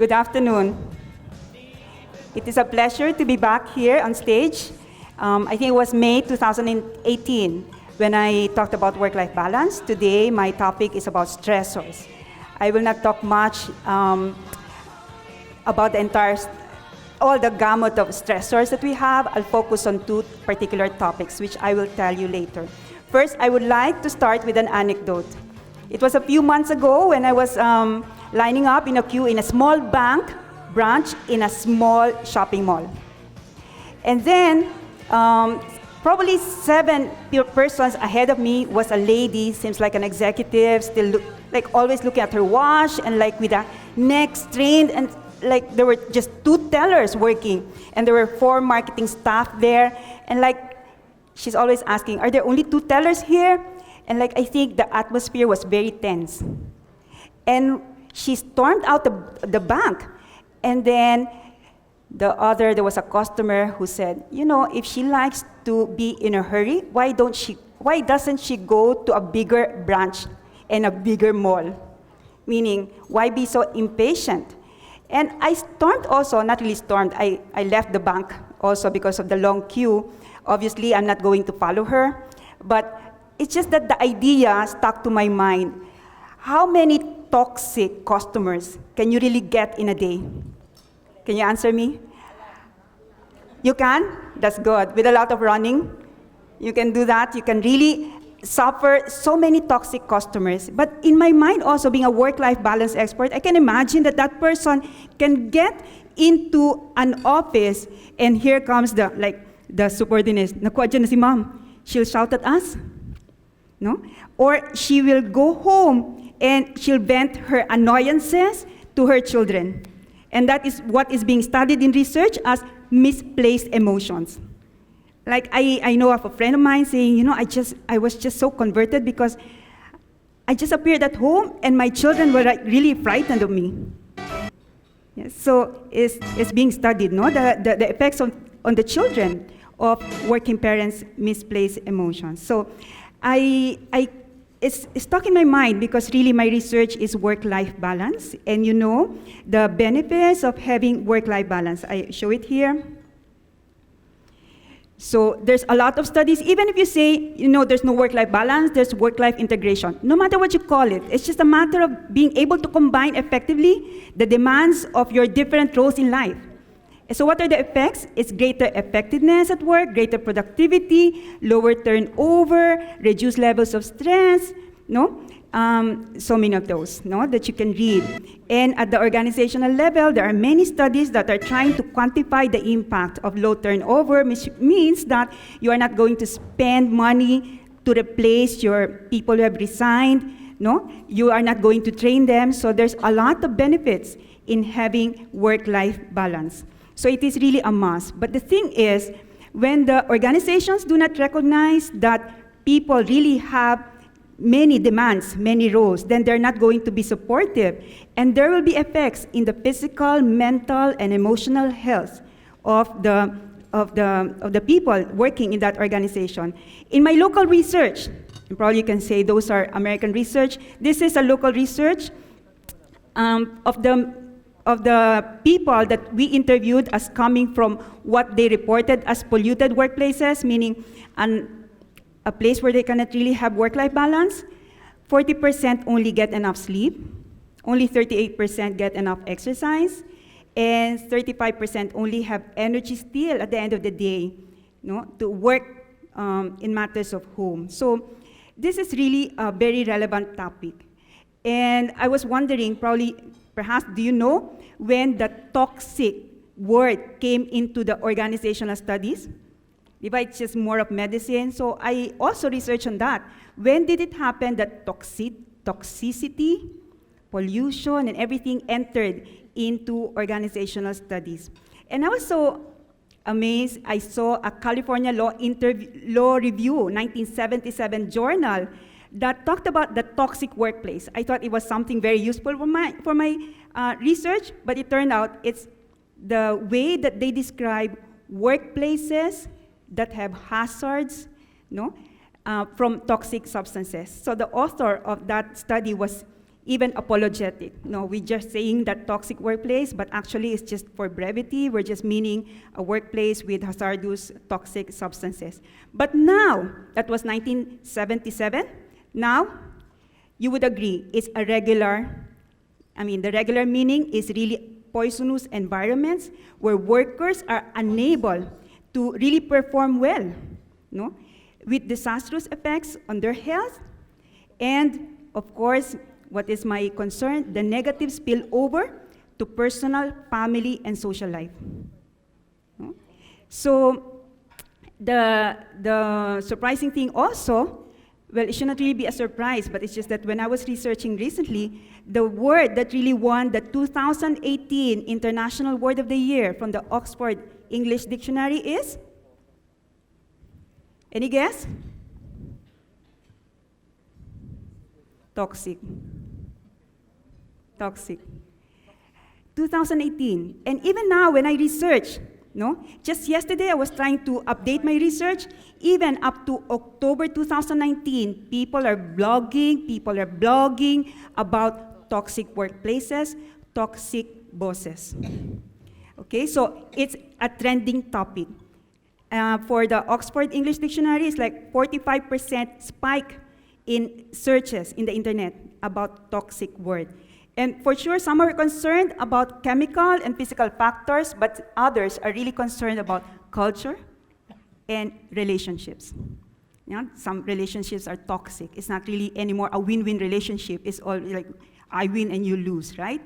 Good afternoon. It is a pleasure to be back here on stage. I think it was May 2018 when I talked about work-life balance. Today, my topic is about stressors. I will not talk much about all the gamut of stressors that we have. I'll focus on two particular topics, which I will tell you later. First, I would like to start with an anecdote. It was a few months ago when I was lining up in a queue in a small bank branch in a small shopping mall. And then, probably 7 persons ahead of me was a lady, seems like an executive, still always looking at her watch and with a neck strained, and there were just 2 tellers working, and there were 4 marketing staff there, and she's always asking, are there only 2 tellers here? And I think the atmosphere was very tense. And she stormed out the bank. And then there was a customer who said, if she likes to be in a hurry, why doesn't she go to a bigger branch and a bigger mall? Meaning, why be so impatient? And I stormed also, not really stormed, I left the bank also because of the long queue. Obviously, I'm not going to follow her. But it's just that the idea stuck to my mind. How many toxic customers can you really get in a day? Can you answer me? You can? That's good. With a lot of running, you can do that. You can really suffer so many toxic customers. But in my mind also, being a work-life balance expert, I can imagine that person can get into an office and here comes the subordinate. Nakuha dyan na si ma'am. She'll shout at us. No? Or she will go home and she'll vent her annoyances to her children. And that is what is being studied in research as misplaced emotions. I know of a friend of mine saying, I was just so converted because I just appeared at home and my children were really frightened of me. Yes, so it's being studied, no? The effects on the children of working parents' misplaced emotions. So it's stuck in my mind because really my research is work-life balance. And the benefits of having work-life balance. I show it here. So there's a lot of studies. Even if you say, there's no work-life balance, there's work-life integration. No matter what you call it, it's just a matter of being able to combine effectively the demands of your different roles in life. So what are the effects? It's greater effectiveness at work, greater productivity, lower turnover, reduced levels of stress, so many of those, that you can read. And at the organizational level, there are many studies that are trying to quantify the impact of low turnover, which means that you are not going to spend money to replace your people who have resigned, you are not going to train them, so there's a lot of benefits in having work-life balance. So it is really a must. But the thing is, when the organizations do not recognize that people really have many demands, many roles, then they're not going to be supportive. And there will be effects in the physical, mental, and emotional health of the people working in that organization. In my local research, and probably you can say those are American research, this is a local research of the people that we interviewed as coming from what they reported as polluted workplaces, meaning a place where they cannot really have work-life balance. 40% only get enough sleep, only 38% get enough exercise, and 35% only have energy still at the end of the day, to work in matters of home. So this is really a very relevant topic. And I was wondering, perhaps, do you know when the toxic word came into the organizational studies? It's just more of medicine. So I also researched on that. When did it happen that toxicity, pollution, and everything entered into organizational studies? And I was so amazed. I saw a California Law Review, 1977 journal that talked about the toxic workplace. I thought it was something very useful for my research, but it turned out it's the way that they describe workplaces that have hazards, from toxic substances. So the author of that study was even apologetic. No, we're just saying that toxic workplace, but actually it's just for brevity. We're just meaning a workplace with hazardous toxic substances. But now, that was 1977, now you would agree it's a regular, the regular meaning is really poisonous environments where workers are unable to really perform well, no? With disastrous effects on their health, and of course, what is my concern, the negative spill over to personal, family, and social life. No? So the surprising thing also, well, it should not really be a surprise, but it's just that when I was researching recently, the word that really won the 2018 International Word of the Year from the Oxford English Dictionary is? Any guess? Toxic. Toxic. 2018. And even now, when I research, no, just yesterday I was trying to update my research. Even up to October 2019, people are blogging about toxic workplaces, toxic bosses. Okay, so it's a trending topic. For the Oxford English Dictionary, it's like 45% spike in searches in the internet about toxic word. And for sure, some are concerned about chemical and physical factors, but others are really concerned about culture and relationships. You know, some relationships are toxic. It's not really anymore a win-win relationship. It's all like, I win and you lose, right?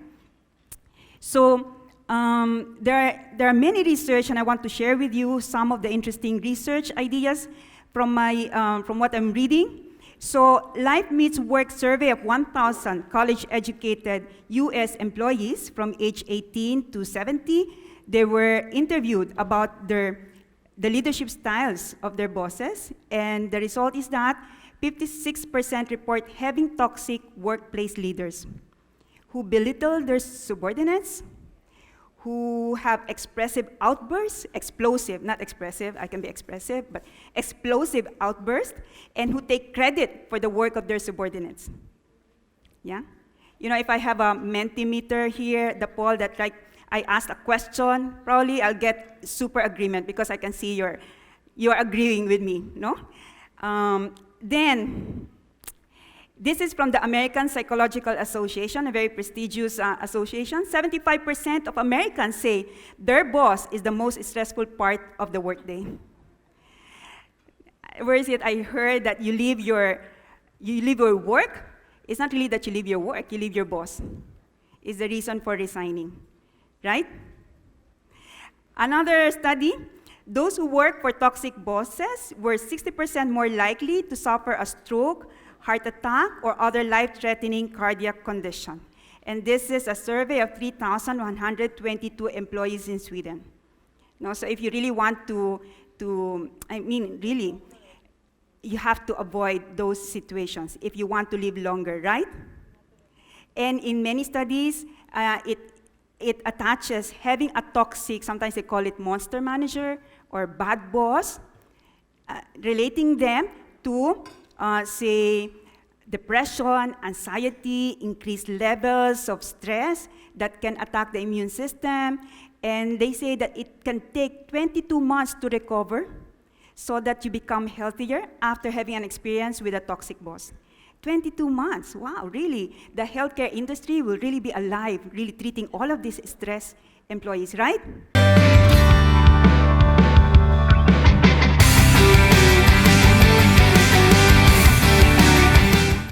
So there are many research, and I want to share with you some of the interesting research ideas from what I'm reading. So, Life Meets Work survey of 1,000 college-educated U.S. employees from age 18 to 70. They were interviewed about the leadership styles of their bosses, and the result is that 56% report having toxic workplace leaders who belittle their subordinates, who have expressive outbursts, explosive, not expressive, I can be expressive, but explosive outbursts, and who take credit for the work of their subordinates. Yeah? You know, if I have a Mentimeter here, the poll that like, I asked a question, probably I'll get super agreement because I can see you're agreeing with me, no? Then, this is from the American Psychological Association, a very prestigious association. 75% of Americans say their boss is the most stressful part of the workday. Where is it? I heard that you leave your work. It's not really that you leave your work, you leave your boss. It's the reason for resigning, right? Another study, those who work for toxic bosses were 60% more likely to suffer a stroke, heart attack, or other life-threatening cardiac condition. And this is a survey of 3,122 employees in Sweden. No, so if you really want to, really, you have to avoid those situations if you want to live longer, right? And in many studies, it attaches having a toxic, sometimes they call it monster manager or bad boss, relating them to say, depression, anxiety, increased levels of stress that can attack the immune system. And they say that it can take 22 months to recover so that you become healthier after having an experience with a toxic boss. 22 months, wow, really? The healthcare industry will really be alive, really treating all of these stress employees, right?